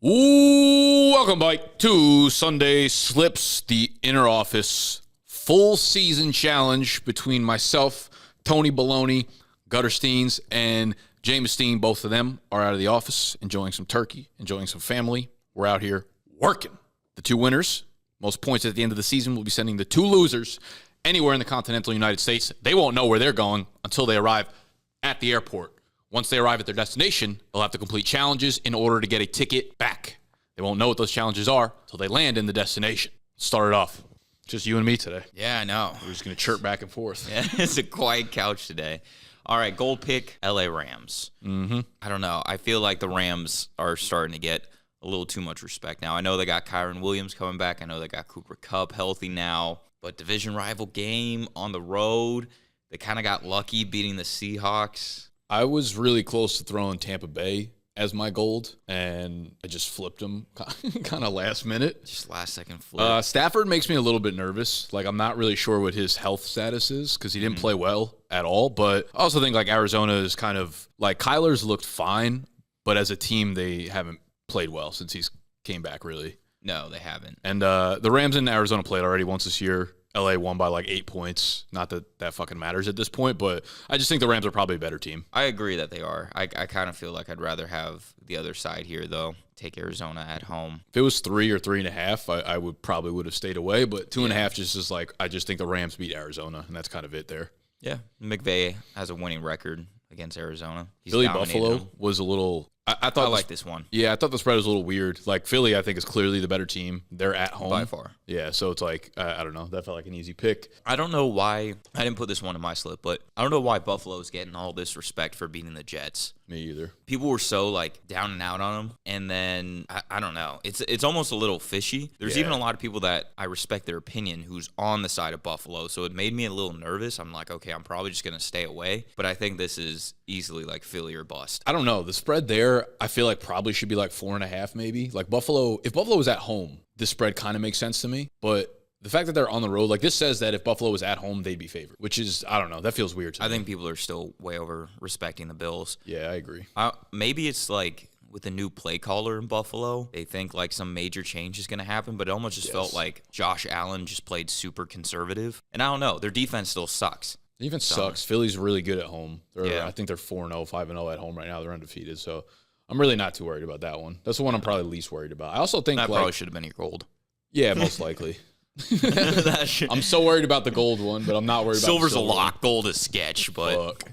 Ooh, welcome back to Sunday Slips, the inner office full season challenge between myself, Tony Baloney, Guttersteins, and Jamestein. Both of them are out of the office, enjoying some turkey, enjoying some family. We're out here working. The two winners, most points at the end of the season, will be sending the two losers anywhere in the continental United States. They won't know where they're going until they arrive at the airport. Once they arrive at their destination, they'll have to complete challenges in order to get a ticket back. They won't know what those challenges are until they land in the destination. Start it off. Just you and me today. Yeah, I know. We're just going to chirp back and forth. Yeah, it's a quiet couch today. All right, gold pick, LA Rams. I don't know. I feel like the Rams are starting to get a little too much respect now. I know they got Kyron Williams coming back. I know they got Cooper Kupp healthy now. But division rival game on the road, they kind of got lucky beating the Seahawks. I was really close to throwing Tampa Bay as my gold, and I just flipped them kind of last minute. Just last second flip. Stafford makes me a little bit nervous. Like, I'm not really sure what his health status is because he didn't play well at all. But I also think, like, Arizona is kind of, like, Kyler's looked fine, but as a team, they haven't played well since he's came back, really. No, they haven't. And the Rams in Arizona played already once this year. LA won by like 8 points. Not that that fucking matters at this point, but I just think the Rams are probably a better team. I agree that they are. I kind of feel like I'd rather have the other side here, though. Take Arizona at home. If it was 3 or 3.5, I would have stayed away. But 2.5 just is like, I just think the Rams beat Arizona, and that's kind of it there. Yeah, McVay has a winning record against Arizona. Philly Buffalo was a little. I thought I like this one. Yeah, I thought the spread was a little weird. Like, Philly, I think, is clearly the better team. They're at home. By far. Yeah, so it's like, I don't know. That felt like an easy pick. I don't know why. I didn't put this one in my slip, but I don't know why Buffalo's getting all this respect for beating the Jets. Me either. People were so, like, down and out on them, and then, I don't know. It's almost a little fishy. There's even a lot of people that I respect their opinion who's on the side of Buffalo, so it made me a little nervous. I'm like, okay, I'm probably just going to stay away, but I think this is easily, like, Philly or bust. I don't know. The spread there, I feel like probably should be like 4.5 maybe. Like, Buffalo, if Buffalo was at home, this spread kind of makes sense to me, but the fact that they're on the road, like, this says that if Buffalo was at home, they'd be favored, which is, I don't know, that feels weird to me. I think people are still way over respecting the Bills. Yeah, I agree. Maybe it's like with the new play caller in Buffalo, they think like some major change is going to happen, but it almost just felt like Josh Allen just played super conservative. And I don't know, their defense still sucks. Defense sucks. Philly's really good at home. Yeah. I think they're 4-0, 5-0 at home right now. They're undefeated, so I'm really not too worried about that one. That's the one I'm probably least worried about. I also think that probably should have been your gold. Yeah, most likely. I'm so worried about the gold one, but I'm not worried about Silver's the a lock, gold is sketch, but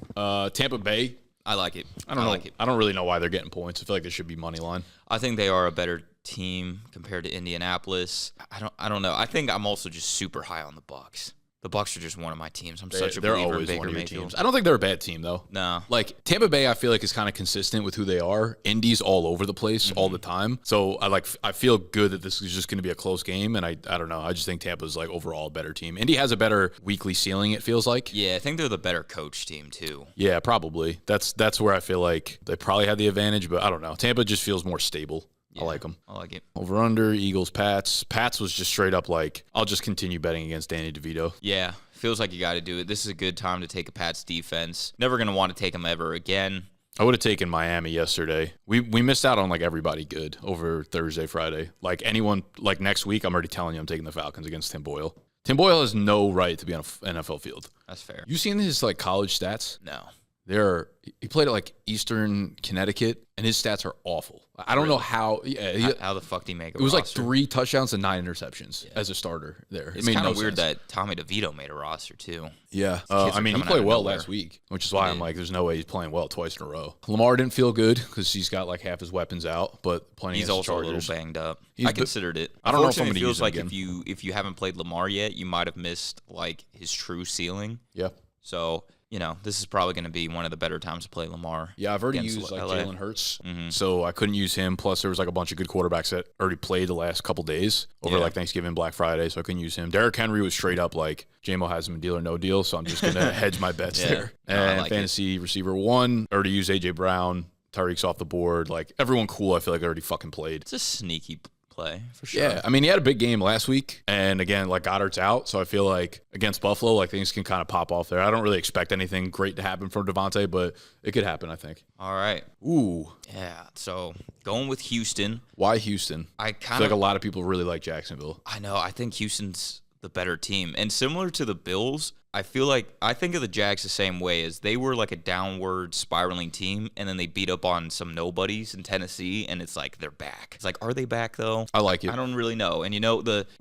Tampa Bay. I like it. I don't know. I don't really know why they're getting points. I feel like they should be money line. I think they are a better team compared to Indianapolis. I don't know. I think I'm also just super high on the Bucs. The Bucs are just one of my teams. I'm such a believer in Baker Mayfield. I don't think they're a bad team, though. No. Like, Tampa Bay, I feel like, is kind of consistent with who they are. Indy's all over the place all the time. So, I feel good that this is just going to be a close game, and I don't know. I just think Tampa's, like, overall a better team. Indy has a better weekly ceiling, it feels like. Yeah, I think they're the better coach team, too. Yeah, probably. That's where I feel like they probably had the advantage, but I don't know. Tampa just feels more stable. Yeah, I like them. I like it. Over under, Eagles, Pats. Pats was just straight up like, I'll just continue betting against Danny DeVito. Yeah, feels like you got to do it. This is a good time to take a Pats defense. Never going to want to take them ever again. I would have taken Miami yesterday. We missed out on, like, everybody good over Thursday, Friday. Like, anyone, like, next week, I'm already telling you I'm taking the Falcons against Tim Boyle. Tim Boyle has no right to be on an NFL field. That's fair. You seen his, like, college stats? No. He played at, like, Eastern Connecticut, and his stats are awful. I don't know how. Yeah, how the fuck did he make it was roster? Like 3 touchdowns and 9 interceptions as a starter there. It's kind of weird that Tommy DeVito made a roster, too. Yeah. I mean, he played well last week, which is why I'm like, there's no way he's playing well twice in a row. Lamar didn't feel good because he's got, like, half his weapons out, but playing he's also a little banged up. I considered it. I don't know if I'm going to use it feels like again. if you haven't played Lamar yet, you might have missed, like, his true ceiling. Yeah. So, you know, this is probably going to be one of the better times to play Lamar. Yeah, I've already used, like, Jalen Hurts, so I couldn't use him. Plus, there was, like, a bunch of good quarterbacks that already played the last couple days over, like, Thanksgiving, Black Friday, so I couldn't use him. Derrick Henry was straight up, like, Jaymo has him a deal or no deal, so I'm just going to hedge my bets there. And fantasy receiver 1, already used A.J. Brown. Tyreek's off the board. Like, everyone cool, I feel like, already fucking played. It's a sneaky play for sure. Yeah, I mean, he had a big game last week, and again, like Goddard's out, so I feel like against Buffalo, like things can kind of pop off there. I don't really expect anything great to happen from Devontae, but it could happen, I think. All right. Ooh. Yeah, so going with Houston. Why Houston? I feel like a lot of people really like Jacksonville. I know. I think Houston's the better team. And similar to the Bills, I feel like I think of the Jags the same way as they were like a downward spiraling team, and then they beat up on some nobodies in Tennessee, and it's like they're back. It's like, are they back though? I like it. I don't really know. And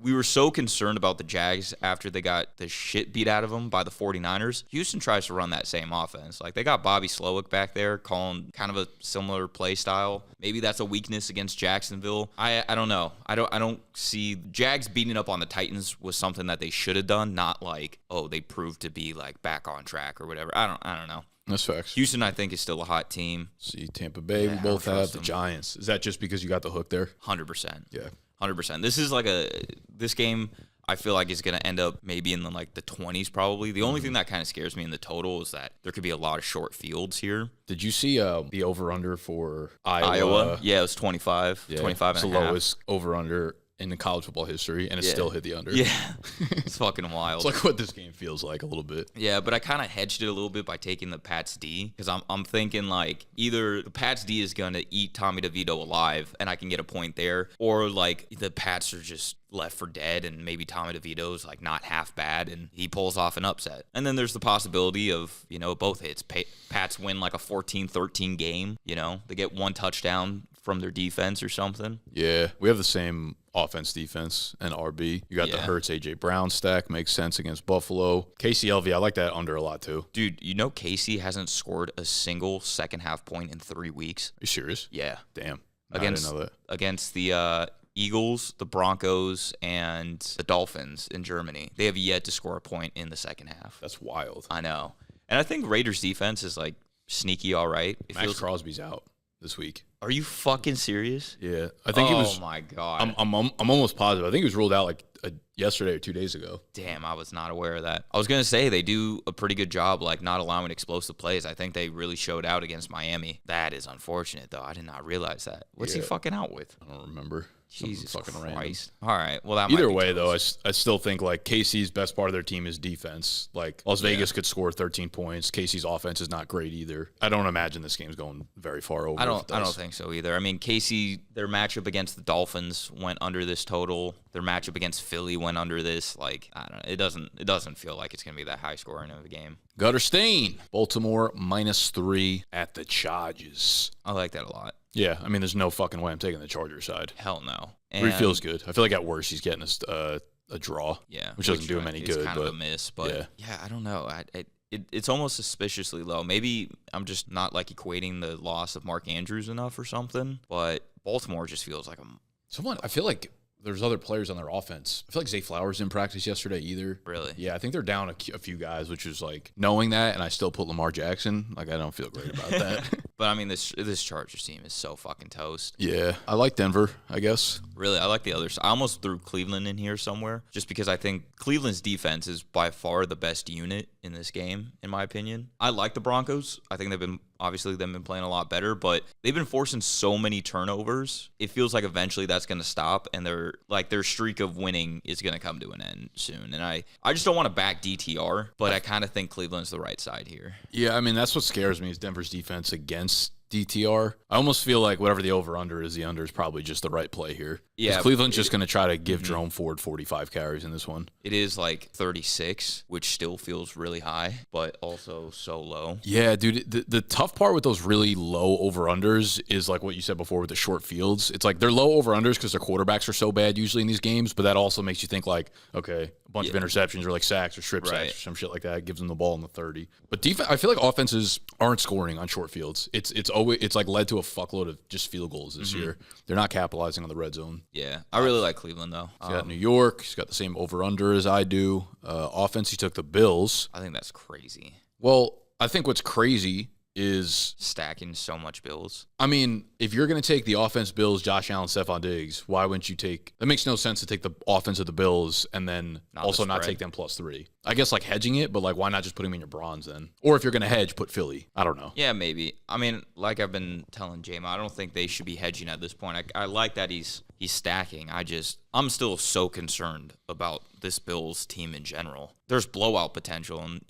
we were so concerned about the Jags after they got the shit beat out of them by the 49ers. Houston tries to run that same offense. Like they got Bobby Slowick back there calling kind of a similar play style. Maybe that's a weakness against Jacksonville. I don't know. I don't see Jags beating up on the Titans was something that they should have done, not like, oh, they proved to be like back on track or whatever. I don't know. That's facts. Houston, I think, is still a hot team. See, Tampa Bay, we both have the Giants. Is that just because you got the hook there? 100%. Yeah. 100%. This is like this game I feel like is going to end up maybe in the 20s probably. The only thing that kind of scares me in the total is that there could be a lot of short fields here. Did you see the over-under for Iowa? Iowa? Yeah, it was 25. Yeah, 25 and a half. half. The lowest over-under in the college football history, and it still hit the under. Yeah. It's fucking wild. It's like what this game feels like a little bit. Yeah, but I kind of hedged it a little bit by taking the Pats D, because I'm thinking like either the Pats D is going to eat Tommy DeVito alive and I can get a point there, or like the Pats are just left for dead and maybe Tommy DeVito's like not half bad and he pulls off an upset. And then there's the possibility of, both hits. Pats win like a 14-13 game, they get one touchdown from their defense or something. Yeah, we have the same offense, defense, and RB. You got the Hurts, A.J. Brown stack. Makes sense against Buffalo. KCLV, I like that under a lot, too. Dude, Casey hasn't scored a single second-half point in 3 weeks. Are you serious? Yeah. Damn. I didn't know that. Against the Eagles, the Broncos, and the Dolphins in Germany. They have yet to score a point in the second half. That's wild. I know. And I think Raiders' defense is, like, sneaky all right. Max Crosby's out this week. Are you fucking serious? Yeah, I think he was. Oh my god! I'm almost positive. I think he was ruled out like yesterday or 2 days ago. Damn, I was not aware of that. I was gonna say they do a pretty good job, like not allowing explosive plays. I think they really showed out against Miami. That is unfortunate, though. I did not realize that. What's he fucking out with? I don't remember. Jesus fucking Christ! Random. All right, well that. Either way, though, I still think like KC's best part of their team is defense. Like Las Vegas could score 13 points. KC's offense is not great either. I don't imagine this game's going very far over. I don't think so either. I mean, KC, their matchup against the Dolphins went under this total. Their matchup against Philly went under this. Like, I don't know. It doesn't feel like it's gonna be that high scoring of a game. Gutterstain, Baltimore -3 at the Chargers. I like that a lot. Yeah, I mean, there's no fucking way I'm taking the Chargers side. Hell no. It feels good. I feel like at worst he's getting a draw. Yeah, which doesn't do him any good. It's kind of a miss, but yeah, I don't know. It's almost suspiciously low. Maybe I'm just not like equating the loss of Mark Andrews enough or something. But Baltimore just feels like I feel like there's other players on their offense. I feel like Zay Flowers didn't practice yesterday either. Really? Yeah, I think they're down a few guys, which is like knowing that, and I still put Lamar Jackson. Like, I don't feel great about that. But I mean, this Chargers team is so fucking toast. Yeah, I like Denver, I guess. Really, I like the others. I almost threw Cleveland in here somewhere just because I think Cleveland's defense is by far the best unit in this game, in my opinion. I like the Broncos. I think they've been playing a lot better, but they've been forcing so many turnovers. It feels like eventually that's going to stop, and their streak of winning is going to come to an end soon. And I just don't want to back DTR, but I kind of think Cleveland's the right side here. Yeah, I mean, that's what scares me is Denver's defense against DTR. I almost feel like whatever the over-under is, the under is probably just the right play here. Yeah, Cleveland's just going to try to give Jerome Ford 45 carries in this one. It is like 36, which still feels really high, but also so low. Yeah, dude, the tough part with those really low over-unders is like what you said before with the short fields. It's like they're low over-unders because their quarterbacks are so bad usually in these games, but that also makes you think like, okay, a bunch of interceptions or like sacks or strip sacks or some shit like that. It gives them the ball in the 30. But defense, I feel like offenses aren't scoring on short fields. It's like led to a fuckload of just field goals this year. They're not capitalizing on the red zone. Yeah, I really like Cleveland though. He's got New York. He's got the same over-under as I do. Offense, he took the Bills. I think that's crazy. Well, I think what's crazy is stacking so much Bills. I mean, if you're going to take the offense Bills, Josh Allen, Stephon Diggs, why wouldn't you take – that makes no sense to take the offense of the Bills and then also not take them +3. I guess like hedging it, but like why not just put him in your bronze then? Or if you're gonna hedge, put Philly. I don't know. Yeah, maybe. I mean, like I've been telling Jaymo, I don't think they should be hedging at this point. I like that he's stacking. I'm still so concerned about this Bills team in general. There's blowout potential, and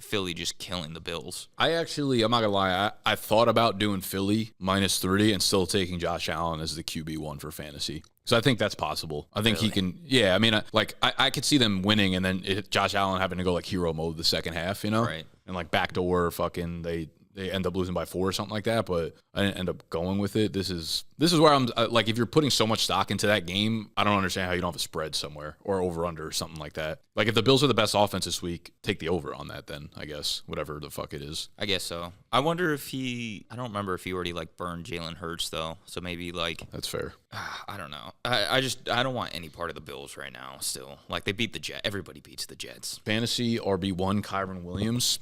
Philly just killing the Bills. I'm not gonna lie. I thought about doing Philly -3 and still taking Josh Allen as the QB1 for fantasy. So I think that's possible. I think he can. Yeah, I mean, I could see them winning and then Josh Allen having to go like hero mode the second half, Right. And like backdoor fucking they end up losing by 4 or something like that. But I didn't end up going with it. This is where I'm like, if you're putting so much stock into that game, I don't understand how you don't have a spread somewhere or over under or something like that. Like if the Bills are the best offense this week, take the over on that then, I guess, whatever the fuck it is. I guess so. I wonder if I don't remember if he already like burned Jalen Hurts though. So maybe like that's fair. I don't know. I don't want any part of the Bills right now still. Like they beat the Jets. Everybody beats the Jets. Fantasy RB1 Kyren Williams.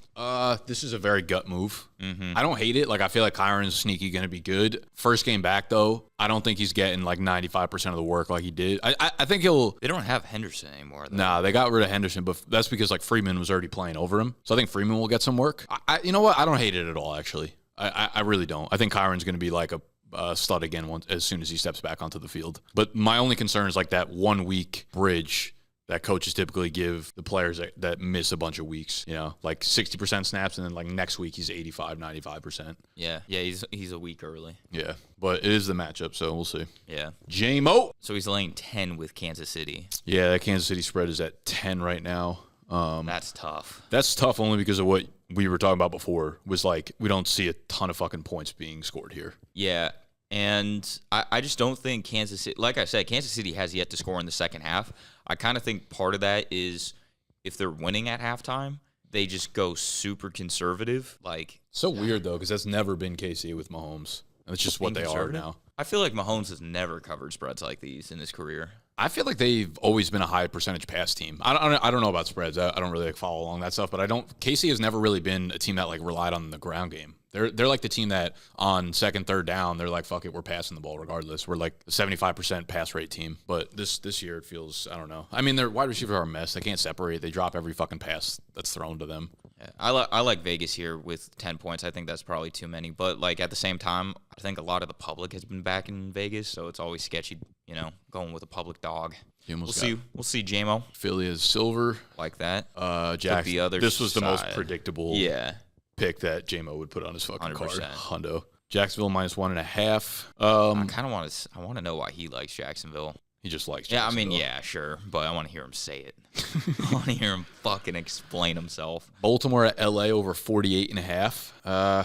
This is a very gut move. Mm-hmm. I don't hate it. Like I feel like Kyron's sneaky going to be good. First game back though, I don't think he's getting like 95% of the work like he did. I think he'll. They don't have Henderson anymore. Though. Nah, they got rid of Henderson, but that's because like Freeman was already playing over him. So I think Freeman will get some work. You know what? I don't hate it at all. Actually, I really don't. I think Kyron's going to be like a stud again as soon as he steps back onto the field. But my only concern is like that 1 week bridge that coaches typically give the players that miss a bunch of weeks, like 60% snaps, and then like next week he's 85, 95%. Yeah, he's a week early. Yeah, but it is the matchup, so we'll see. Yeah. Jaymo. So he's laying 10 with Kansas City. Yeah, that Kansas City spread is at 10 right now. That's tough. That's tough only because of what we were talking about before, was like we don't see a ton of fucking points being scored here. Yeah. And I just don't think Kansas City, like I said, Kansas City has yet to score in the second half. I kind of think part of that is if they're winning at halftime, they just go super conservative. Like so weird though, because that's never been KC with Mahomes. It's just what they are now. I feel like Mahomes has never covered spreads like these in his career. I feel like they've always been a high percentage pass team. I don't know about spreads. I don't really follow along that stuff, but KC has never really been a team that like relied on the ground game. They're like the team that on second, third down, they're like, fuck it, we're passing the ball regardless. We're like a 75% pass rate team. But this year it feels, I don't know. I mean, their wide receivers are a mess. They can't separate. They drop every fucking pass that's thrown to them. Yeah, I like Vegas here with 10 points. I think that's probably too many. But like at the same time, I think a lot of the public has been back in Vegas, so it's always sketchy, going with a public dog. We'll see, Jaymo. Philly is silver. Like that. Jack, the other this was the side. most predictable pick that Jaymo would put on his fucking 100%. card. Hundo. Jacksonville -1.5. I kind of want to know why he likes Jacksonville. He just likes Jacksonville. Jacksonville. Yeah, I mean, yeah, sure. But I want to hear him say it. I want to hear him fucking explain himself. Baltimore at LA over 48.5. I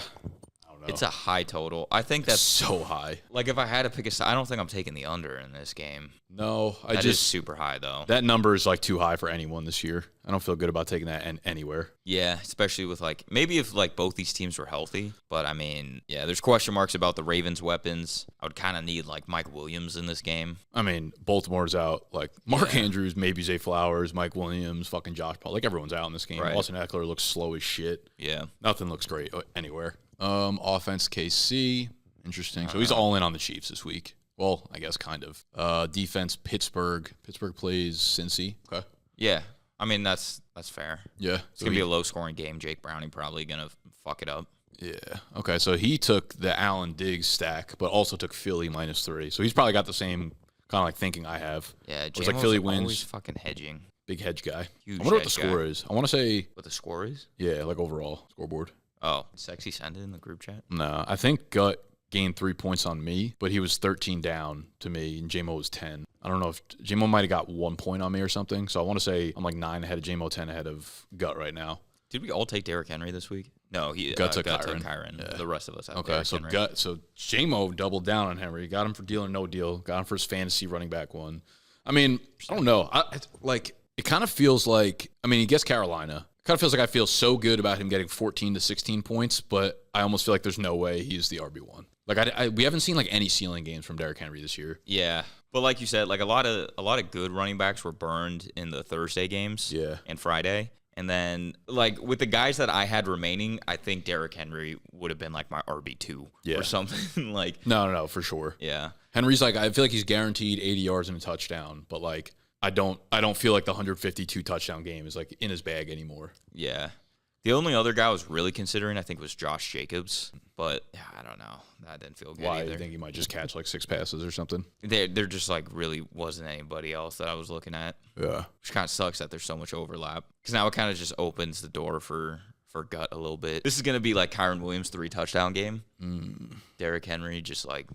don't know. It's a high total. I think that's so high. Like if I had to pick a side, I don't think I'm taking the under in this game. No, That is super high though. That number is like too high for anyone this year. I don't feel good about taking that anywhere. Yeah, especially with like maybe if like both these teams were healthy. But I mean, yeah, there's question marks about the Ravens' weapons. I would kind of need like Mike Williams in this game. I mean, Baltimore's out. Like Mark Andrews, maybe Zay Flowers, Mike Williams, fucking Josh Paul. Like everyone's out in this game. Right. Austin Eckler looks slow as shit. Yeah, nothing looks great anywhere. Offense KC, interesting. So he's all in on the Chiefs this week. Well, I guess kind of. Defense Pittsburgh. Pittsburgh plays Cincy. Okay. Yeah, I mean that's fair. Yeah, it's gonna be a low scoring game. Jake Browning probably gonna fuck it up. Yeah. Okay. So he took the Allen Diggs stack, but also took Philly -3. So he's probably got the same kind of like thinking I have. Yeah. It's like Philly wins. Always fucking hedging. Big hedge guy. Huge I wonder what the score is. I want to say what the score is. Yeah, like overall scoreboard. Oh, sexy, send it in the group chat. No, I think Gut gained 3 points on me, but he was 13 down to me, and Jaymo was 10. I don't know if Jaymo might have got 1 point on me or something. So I want to say I'm like 9 ahead of Jaymo, 10 ahead of Gut right now. Did we all take Derrick Henry this week? No, Gut took Kyron. Yeah. The rest of us have okay. Derrick So Henry. So Jaymo doubled down on Henry. Got him for deal or no deal. Got him for his fantasy running back one. I mean, I don't know. It kind of feels like. I mean, he gets Carolina. Kind of feels like I feel so good about him getting 14 to 16 points, but I almost feel like there's no way he's the RB1. Like we haven't seen like any ceiling games from Derrick Henry this year. Yeah, but like you said, like a lot of good running backs were burned in the Thursday games. Yeah. And Friday, and then like with the guys that I had remaining, I think Derrick Henry would have been like my RB2 or something like. No, for sure. Yeah. Henry's like I feel like he's guaranteed 80 yards and a touchdown, but like I don't feel like the 152 touchdown game is like in his bag anymore. Yeah. The only other guy I was really considering, I think, was Josh Jacobs. But, yeah, I don't know. That didn't feel good Why? either. You think he might just catch like 6 passes or something? There just, like, really wasn't anybody else that I was looking at. Yeah. Which kind of sucks that there's so much overlap. Because now it kind of just opens the door for Gut a little bit. This is going to be like Kyron Williams' 3-touchdown game. Derrick Henry just, like,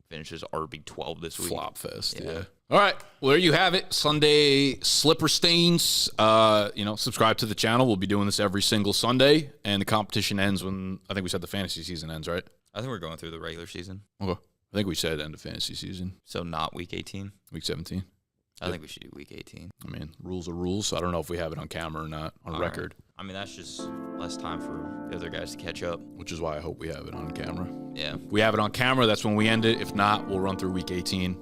finishes RB12 this week. Flop fest, yeah. All right, well, there you have it. Sunday slipper stains. Subscribe to the channel. We'll be doing this every single Sunday, and the competition ends when I think we said the fantasy season ends, right? I think we're going through the regular season. Okay. I think we said end of fantasy season. So not week 18? Week 17. I think we should do week 18. I mean, rules are rules. So I don't know if we have it on camera or not, on record. Right. I mean, that's just less time for the other guys to catch up. Which is why I hope we have it on camera. Yeah. If we have it on camera, that's when we end it. If not, we'll run through week 18